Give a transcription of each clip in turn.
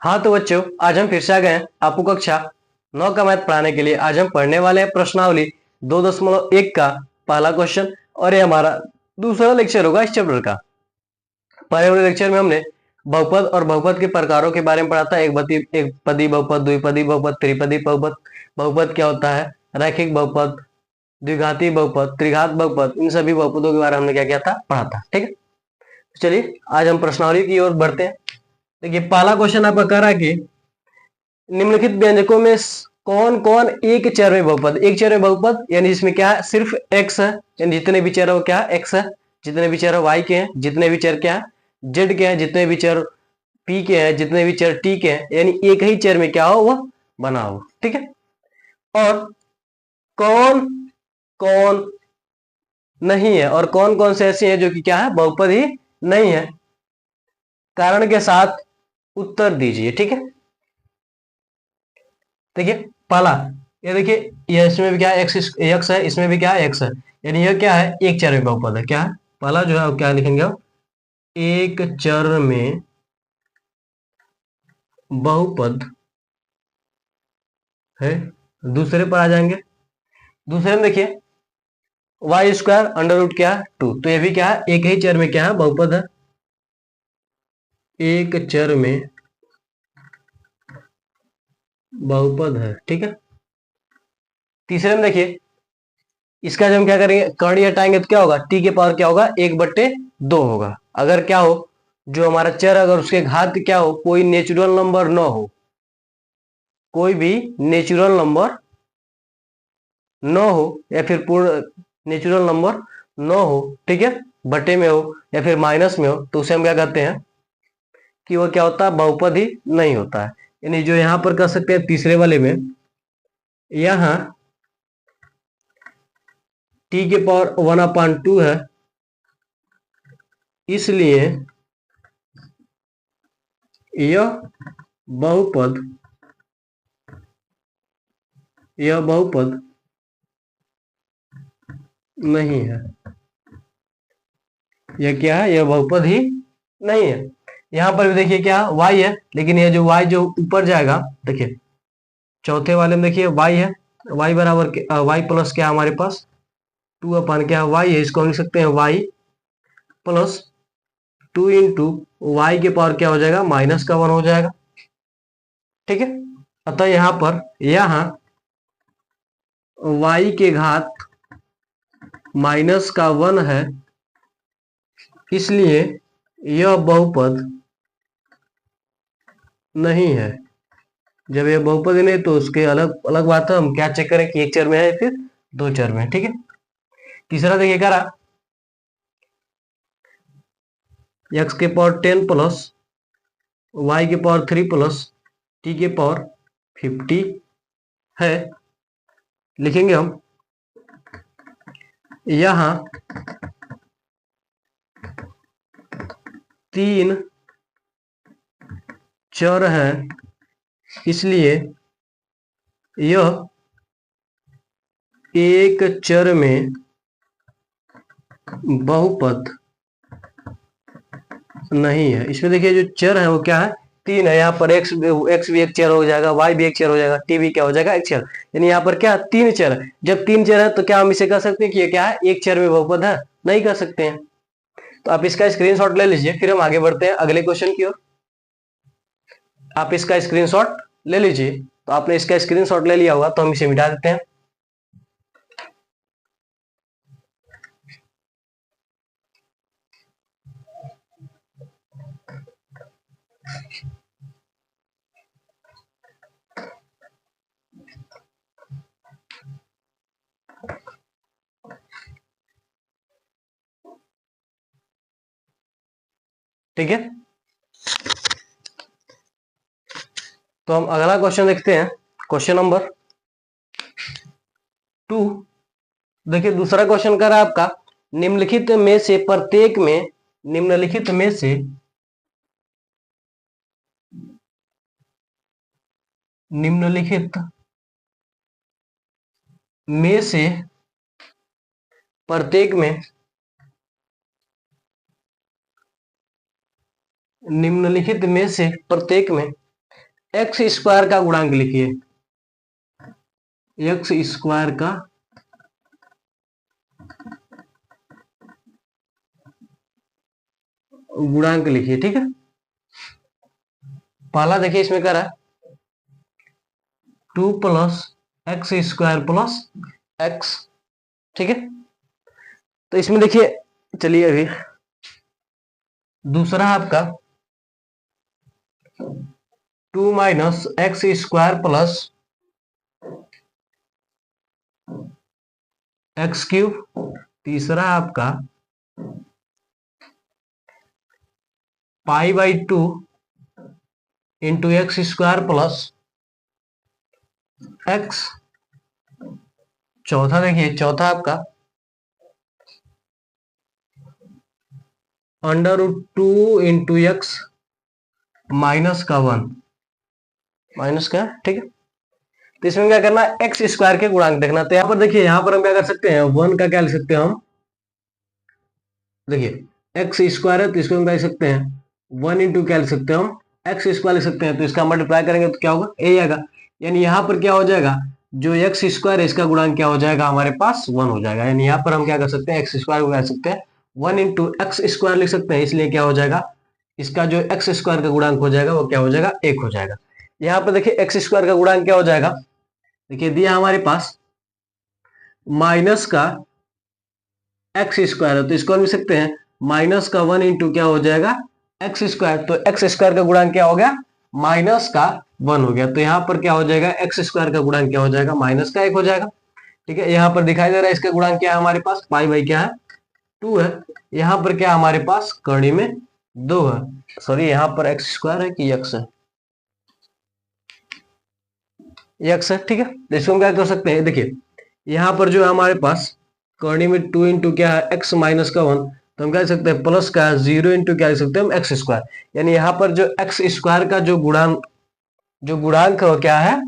हाँ तो बच्चों, आज हम फिर से आ गए हैं आपको कक्षा 9 का मैथ पढ़ाने के लिए। आज हम पढ़ने वाले हैं प्रश्नावली 2.1 का पहला क्वेश्चन, और ये हमारा दूसरा लेक्चर होगा इस चैप्टर का। पहले वाले लेक्चर में हमने बहुपद और बहुपद के प्रकारों के बारे में पढ़ा था। एक पदी बहुपद, द्विपदी बहुपद, त्रिपदी बहुपद। बहुपद क्या होता है, रैखिक बहुपद, द्विघाती बहुपद, त्रिघात बहुपद, इन सभी बहुपदों के बारे में हमने क्या किया था, पढ़ा था। ठीक है, चलिए आज हम प्रश्नावली की ओर बढ़ते हैं। देखिए पहला क्वेश्चन आपका कह रहा है कि निम्नलिखित व्यंजकों में कौन कौन एक चर में बहुपद। एक चर में बहुपद यानी जिसमें क्या है, सिर्फ x है, यानी जितने भी चर है वो क्या है, x है। जितने भी चर है y के हैं, जितने भी चर क्या है z के हैं, जितने भी चर p के हैं, जितने भी चर t के हैं, यानी एक ही चर में क्या हो वह बना हो। ठीक है, और कौन कौन नहीं है, और कौन कौन से ऐसे हैं जो कि क्या है, बहुपद ही नहीं है। कारण के साथ उत्तर दीजिए। ठीक है, देखिए पहला, ये देखिए ये इसमें भी क्या है, एक्स है, इसमें भी क्या है, एक्स है, यानी यह क्या है, एक चर में बहुपद है। क्या है पहला जो है, क्या लिखेंगे आप, एक चर में बहुपद है। दूसरे पर आ जाएंगे, दूसरे में देखिए वाई स्क्वायर अंडर रूट क्या है 2, तो ये भी क्या है, एक ही चर में क्या है, बहुपद है। एक चर में बहुपद है। ठीक है, तीसरे में देखिए इसका जब हम क्या करेंगे, कर्ण ही हटाएंगे तो क्या होगा, टी के पावर क्या होगा, 1/2 होगा। अगर क्या हो, जो हमारा चर अगर उसके घात क्या हो, कोई नेचुरल नंबर न हो, कोई भी नेचुरल नंबर न हो, या फिर पूर्ण नेचुरल नंबर न हो, ठीक है, बटे में हो या फिर माइनस में हो, तो उसे हम क्या कहते हैं कि वो क्या होता है, बहुपद ही नहीं होता है। यानी जो यहां पर कर सकते हैं तीसरे वाले में, यहां टी के पावर 1/2 है, इसलिए यह बहुपद यह बहुपद नहीं है। यह क्या है, यह बहुपद ही नहीं है। यहां पर भी देखिए क्या y है, लेकिन ये जो y जो ऊपर जाएगा, देखिए चौथे वाले में देखिए y है, y बराबर y प्लस क्या हमारे पास 2 क्या y है, इसको हम लिख सकते हैं y प्लस 2 इंटू वाई के पावर क्या हो जाएगा, -1 हो जाएगा। ठीक है, अतः यहां पर y के घात -1 है, इसलिए यह बहुपद नहीं है। जब यह बहुपद नहीं तो उसके अलग अलग बात है, हम क्या चेक करें कि एक चर में है फिर दो चर में। ठीक है, तीसरा देखिए करा x के पावर 10 प्लस y के पावर 3 प्लस t के पावर 50 है। लिखेंगे हम यहां 3 चर है, इसलिए यह एक चर में बहुपद नहीं है। इसमें देखिए जो चर है वो क्या है, 3 है। यहाँ पर x भी एक चर हो जाएगा, y भी एक चर हो जाएगा, t भी क्या हो जाएगा, एक चर। यानी यहाँ पर क्या 3 चर है। जब 3 चर है तो क्या हम इसे कह सकते हैं कि ये क्या है, एक चर में बहुपद है, नहीं कर सकते हैं। तो आप इसका स्क्रीनशॉट ले लीजिए, फिर हम आगे बढ़ते हैं अगले क्वेश्चन की ओर। आप इसका स्क्रीनशॉट ले लीजिए, तो आपने इसका स्क्रीनशॉट ले लिया होगा, तो हम इसे मिटा देते हैं। ठीक है, तो हम अगला क्वेश्चन देखते हैं, क्वेश्चन नंबर 2। देखिए दूसरा क्वेश्चन कर रहा है आपका, निम्नलिखित में से प्रत्येक में, निम्नलिखित में से निम्नलिखित में से प्रत्येक में निम्नलिखित में से प्रत्येक में एक्स स्क्वायर का गुणांक लिखिए, एक्स स्क्वायर का गुणांक लिखिए। ठीक है, पहला देखिए इसमें क्या रहा, 2 plus x square plus x. ठीक है, तो इसमें देखिए, चलिए अभी दूसरा आपका 2 minus x square plus x cube. तीसरा आपका pi by 2 into x square plus x. चौथा देखिए, चौथा आपका under root 2 into x minus का 1, माइनस का। ठीक है, तो इसमें क्या करना है, एक्स स्क्वायर के गुणांक देखना। तो यहाँ पर देखिए, यहाँ पर हम क्या कर सकते हैं, 1 का क्या लिख सकते हैं हम, देखिए एक्स स्क्वायर है तो इसको हम क्या लिख सकते हैं, 1 इंटू क्या लिख सकते हैं हम, एक्स स्क्वायर लिख सकते हैं। तो इसका मल्टीप्लाई करेंगे तो क्या होगा, ए आएगा। यानी यहाँ पर क्या हो जाएगा, जो एक्स स्क्वायर है इसका गुणांक क्या हो जाएगा, हमारे पास 1 हो जाएगा। यानी यहाँ पर हम क्या कर सकते हैं, एक्स स्क्वायर को क्या सकते हैं, 1 इंटू एक्स स्क्वायर लिख सकते हैं। इसलिए क्या हो जाएगा, इसका जो एक्स स्क्वायर का गुणांक हो जाएगा वो क्या हो जाएगा, 1 हो जाएगा। यहाँ पर देखिए एक्स स्क्वायर का गुणांक क्या हो जाएगा, देखिए दिया हमारे पास माइनस का एक्स स्क्वायर है तो इसको हम लिख सकते हैं माइनस का 1 इंटू क्या हो जाएगा, एक्स स्क्वायर। तो एक्स स्क्वायर का गुणांक क्या हो गया, माइनस का 1 हो गया। तो यहाँ पर क्या हो जाएगा, एक्स स्क्वायर का गुणांक क्या हो जाएगा, माइनस का 1 हो जाएगा। ठीक है, यहाँ पर दिखाई दे रहा है इसका गुणांक क्या है हमारे पास, पाई बाई क्या है, 2 है। यहाँ पर क्या हमारे पास कड़ी में 2 है, सॉरी यहाँ पर एक्स स्क्वायर है कि एक्स है, एक्स है। ठीक है, इसको हम क्या कर सकते हैं, देखिए यहाँ पर जो है हमारे पास कड़ी में 2 इंटू क्या है, एक्स माइनस का 1। तो हम क्या लिख सकते हैं, प्लस का 0 इंटू क्या लिख सकते हैं हम, एक्स स्क्वायर। यानी यहाँ पर जो एक्स स्क्वायर का जो गुणांक है वो क्या है,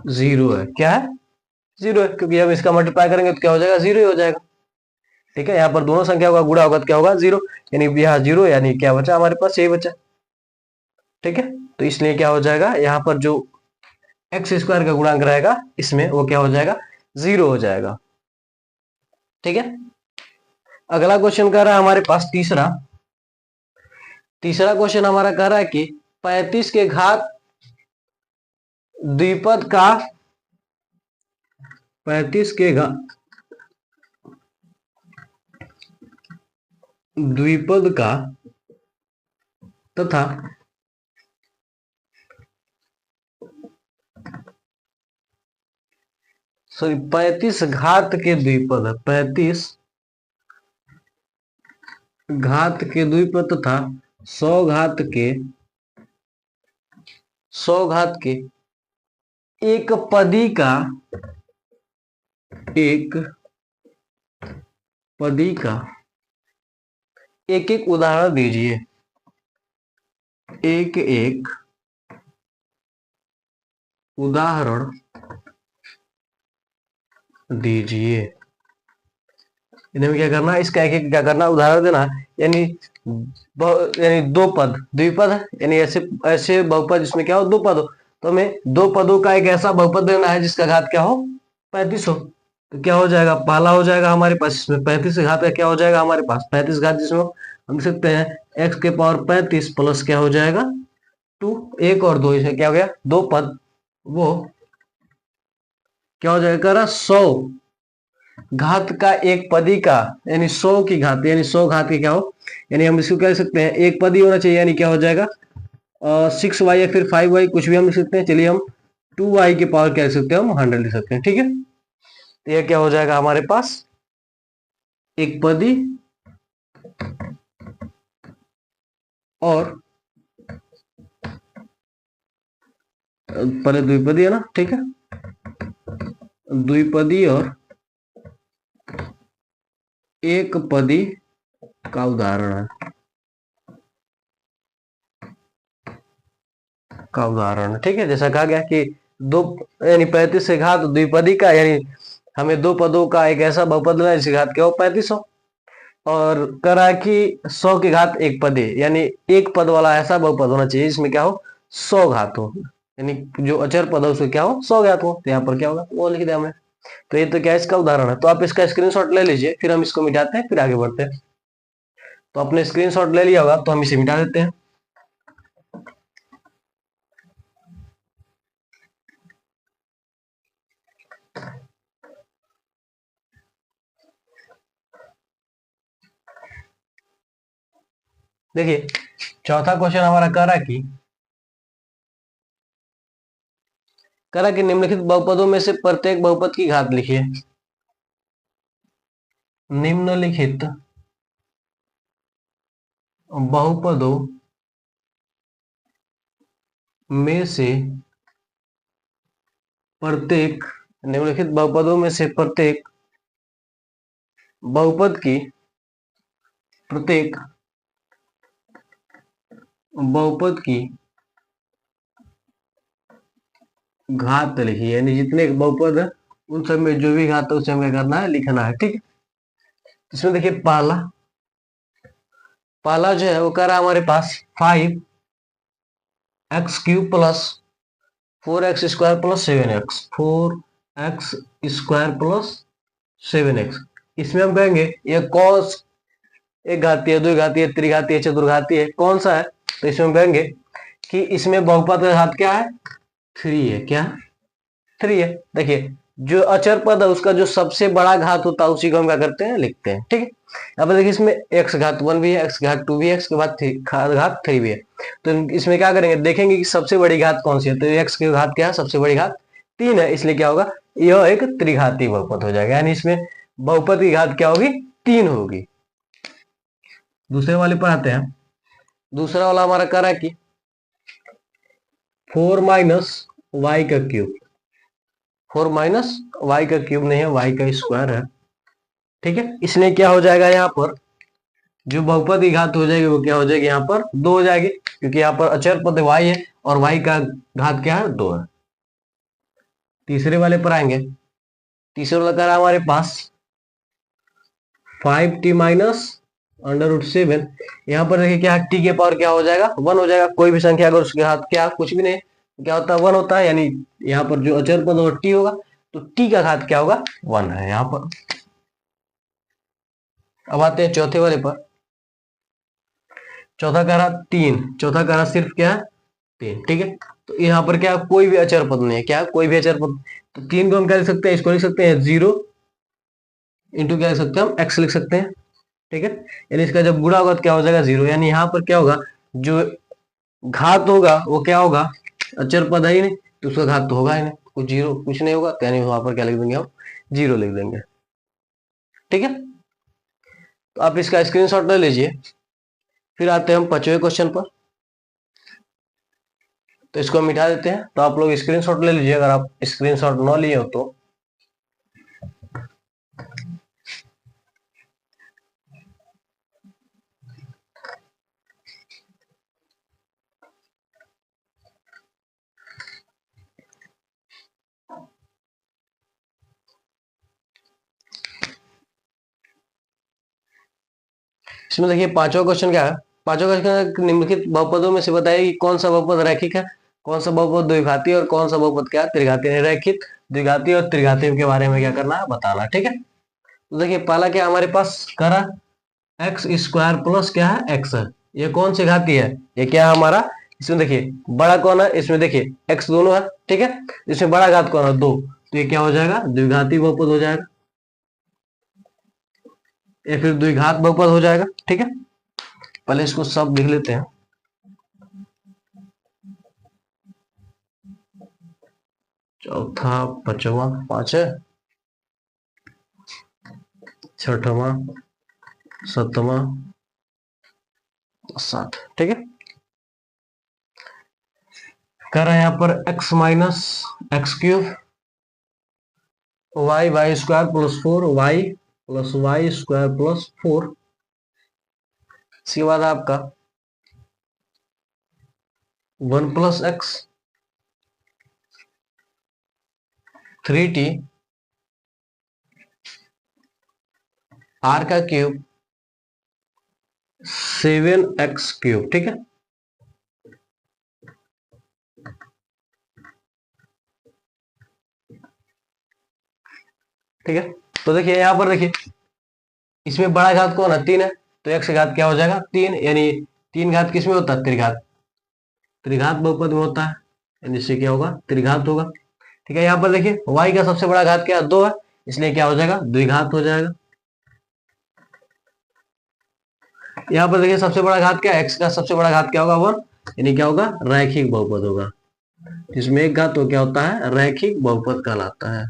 0 है। क्या है, 0 है, क्योंकि हम इसका मल्टीप्लाई करेंगे तो क्या हो जाएगा, 0 ही हो जाएगा। ठीक है, यहाँ पर दोनों संख्या होगा गुणा होगा तो क्या होगा, 0। यानी यहाँ 0, यानी क्या बचा हमारे पास, यही बचा। ठीक है, तो इसलिए क्या हो जाएगा, यहाँ पर जो एक्स स्क्वायर का गुणांक रहेगा इसमें वो क्या हो जाएगा, 0 हो जाएगा। ठीक है, अगला क्वेश्चन कह रहा है हमारे पास तीसरा क्वेश्चन हमारा कह रहा है कि 35 के घात द्विपद का 35 के घात द्विपद का तथा सॉरी 35 घात के द्विपद है, 35 घात के द्विपद तथा 100 घात के एक पदी का एक एक उदाहरण दीजिए, एक एक उदाहरण दीजिए। इन्हें क्या करना, इसका एक एक क्या करना, उदाहरण देना। यानी दो पद द्विपद है, यानी ऐसे ऐसे बहुपद जिसमें क्या हो, दो पद हो। तो हमें दो पदों का एक ऐसा बहुपद देना है जिसका घात क्या हो, 35 हो। तो क्या हो जाएगा, पहला हो जाएगा हमारे पास इसमें 35 घात का क्या हो जाएगा हमारे पास 35 घात, जिसमें हम लिख सकते हैं एक्स के पावर 35 प्लस क्या हो जाएगा 2, 1 और 2, इसमें क्या हो गया, दो पद। वो क्या हो जाएगा, 100 घात का एक पदी का, यानी 100 की घात, यानी 100 घात की क्या हो, यानी हम इसको क्या लिख सकते हैं, एक पदी होना चाहिए। यानी क्या हो जाएगा 6y या फिर 5y, कुछ भी हम लिख सकते हैं। चलिए हम 2y के पावर क्या लिख सकते हैं, हम 100 लिख सकते हैं। ठीक है, तो यह क्या हो जाएगा हमारे पास, एक पदी और पहले द्विपदी है ना, ठीक है, द्विपदी और एक पदी का उदाहरण है, ठीक है। जैसा कहा गया कि दो, यानी 35 से घात द्विपदी का, यानी हमें दो पदों का एक ऐसा बहुपद लेना है जिसकी घात क्या हो 35 हो, और करा कि 100 की घात एक पदी, यानी एक पद वाला ऐसा बहुपद होना चाहिए जिसमें क्या हो 100 घात हो। यानी जो अचर पद है उसको क्या हो 100 ज्ञात हो, तो यहाँ पर क्या होगा वो लिख दिया हमने। तो ये तो क्या इसका उदाहरण है, तो आप इसका स्क्रीनशॉट ले लीजिए, फिर हम इसको मिटाते हैं, फिर आगे बढ़ते हैं। तो आपने स्क्रीनशॉट ले लिया होगा, तो हम इसे मिटा देते हैं। देखिए चौथा क्वेश्चन हमारा करा कि निम्नलिखित बहुपदों में से प्रत्येक बहुपद की घात लिखिए। निम्नलिखित बहुपदों में से प्रत्येक निम्नलिखित बहुपदों में से प्रत्येक बहुपद की प्रत्येक बहुपद की घात लिखिए, यानी जितने बहुपद है उन सब में जो भी घात है उसे हमें क्या करना है, लिखना है। ठीक है, इसमें देखिए पहला पहला जो है वो कह रहा है हमारे पास 5x³ plus 4x² plus 7x, 4x² plus 7x। इसमें हम कहेंगे ये कौन एक घातीय, द्विघातीय, त्रिघातीय, चतुर्घातीय कौन सा है, तो इसमें हम कहेंगे कि इसमें बहुपद का घात क्या है, 3 है। क्या 3 है। देखिए जो अचर पद है उसका जो सबसे बड़ा घात होता है उसी को हम क्या करते हैं, लिखते हैं। ठीक है, अब देखिए इसमें x⁻1 भी है, x⁻2 भी है, इसके बाद घात 3 भी है। तो इसमें क्या करेंगे, देखेंगे कि सबसे बड़ी घात कौन सी है, तो x की घात क्या है, सबसे बड़ी घात 3 है, इसलिए क्या होगा, यह एक त्रिघाती बहुपद हो जाएगा, यानी इसमें बहुपद की घात क्या होगी, 3 होगी। दूसरे वाले पर आते हैं। दूसरा वाला हमारा कह रहा है कि 4 माइनस वाई का क्यूब, 4 माइनस वाई का क्यूब नहीं है, वाई का स्क्वायर है। ठीक है, इसलिए क्या हो जाएगा, यहाँ पर जो बहुपद की घात हो जाएगी वो क्या हो जाएगी, यहाँ पर 2 हो जाएगी, क्योंकि यहाँ पर अचर पद y है और y का घात क्या है, 2 है। तीसरे वाले पर आएंगे। तीसरे वाला कह रहा है हमारे पास 5t माइनस √7। यहाँ पर देखिए क्या t के पावर क्या हो जाएगा, 1 हो जाएगा। कोई भी संख्या अगर उसके घात क्या कुछ भी नहीं क्या होता है, 1 होता है, यानी यहाँ पर जो अचर पद होगा t होगा, तो t का घात क्या होगा, 1 है यहाँ पर। अब आते हैं चौथे वाले पर। चौथा कह रहा 3, चौथा कह रहा सिर्फ क्या है, 3। ठीक है, तो यहाँ पर क्या कोई भी अचर पद नहीं है, क्या कोई भी अचर पद, तो 3 को हम क्या लिख सकते हैं, इसको लिख सकते हैं 0 इंटू क्या लिख सकते हैं, हम x लिख सकते हैं। ठीक है, यानी इसका जब गुणा होगा तो क्या हो जाएगा, 0। यानी यहाँ पर क्या होगा, जो घात होगा वो क्या होगा, अचर पद है ही नहीं तो उसका घात तो होगा ही नहीं, कुछ 0 कुछ नहीं होगा, तो यानी वहां पर क्या लिख देंगे, हम 0 लिख देंगे। ठीक है, तो आप इसका स्क्रीनशॉट ले लीजिए। फिर आते हैं हम 5वें क्वेश्चन पर। तो इसको हम मिटा देते हैं, तो आप लोग स्क्रीनशॉट ले लीजिए अगर आप स्क्रीनशॉट न लिए हो तो। इसमें देखिए पांचवा क्वेश्चन क्या है। पांचवा क्वेश्चन निम्नलिखित बहुपदों में से बताइए कि कौन सा बहुपद रैखिक है, कौन सा बहुपद द्विघाती और कौन सा बहुपद क्या त्रिघाती है। रैखिक, द्विघाती और त्रिघाती के बारे में क्या करना है, बताना। ठीक है, तो देखिए पहला क्या हमारे पास करा x² प्लस क्या है, x है। ये कौन सी घाती है, ये क्या है हमारा, इसमें देखिए बड़ा कौन है, इसमें देखिए x दोनों है। ठीक है, इसमें बड़ा घात कौन है, 2, तो ये क्या हो जाएगा, द्विघाती बहुपद हो जाएगा, या फिर द्विघात बहुपद हो जाएगा। ठीक है, पहले इसको सब लिख लेते हैं। चौथा, पांचवा 5 है, छठवा, 7वां, 7। ठीक है, कर रहे हैं यहाँ पर x minus x³ y² plus 4 y plus y² plus 4। इसके बाद आपका 1 प्लस x 3t r का क्यूब 7x³। ठीक है, ठीक है। तो देखिए यहाँ पर देखिए इसमें बड़ा घात कौन है, 3 है, तो x घात क्या हो जाएगा 3, यानी 3 घात किसमें होता है, त्रिघात, त्रिघात बहुपद में होता है, यानी इससे क्या होगा त्रिघात होगा। ठीक है। यहाँ पर देखिए y का सबसे बड़ा घात क्या है, 2 है, इसलिए क्या हो जाएगा द्विघात हो जाएगा। यहाँ पर देखिए सबसे बड़ा घात क्या है, x का सबसे बड़ा घात क्या होगा 1, यानी क्या होगा रैखिक बहुपद होगा। इसमें एक घात तो क्या होता है रैखिक बहुपद कहलाता है।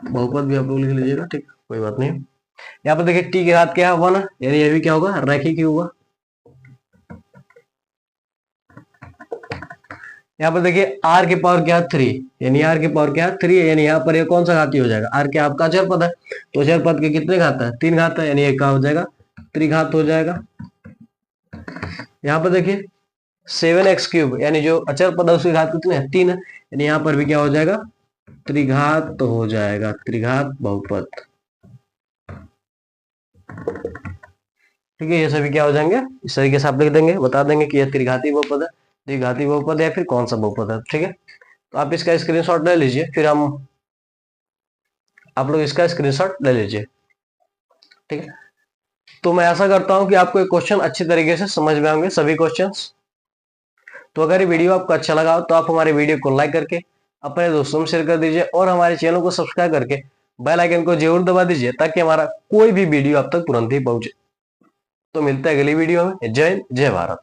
बहुपद भी आप लोग लिख लीजिएगा, ठीक, कोई बात नहीं। यहाँ पर देखिए t के घात क्या है 1 है, यानी ये भी क्या होगा रैखिक ही होगा। यहाँ पर देखिए r की पावर क्या है 3, यानी r की पावर क्या है 3 है, यानी यहाँ पर ये कौन सा घाती हो जाएगा, r क्या आपका अचर पद है, तो अचर पद के कितने घात है 3 घात है, यानी एक का हो जाएगा त्रिघात हो जाएगा। यहाँ पर देखिए 7x³ यानी जो अचर पद है उसके घात कितने हैं 3 है, यानी यहाँ पर भी क्या हो जाएगा त्रिघात हो जाएगा, त्रिघात बहुपद। ठीक है, ये सभी क्या हो जाएंगे इस तरीके से आप लिख देंगे, बता देंगे कि यह त्रिघाती बहुपद है, द्विघाती बहुपद या फिर कौन सा बहुपद है। ठीक है, तो आप इसका स्क्रीनशॉट ले लीजिए, फिर आप लोग इसका स्क्रीनशॉट ले लीजिए। ठीक है, तो मैं ऐसा करता हूं कि आपको एक क्वेश्चन अच्छी तरीके से समझ में आएंगे सभी क्वेश्चंस। तो अगर ये वीडियो आपको अच्छा लगा तो आप हमारे वीडियो को लाइक करके अपने दोस्तों में शेयर कर दीजिए और हमारे चैनल को सब्सक्राइब करके बेल आइकन को जरूर दबा दीजिए ताकि हमारा कोई भी वीडियो आप तक तुरंत ही पहुंचे। तो मिलता है अगली वीडियो में। जय हिंद, जय भारत।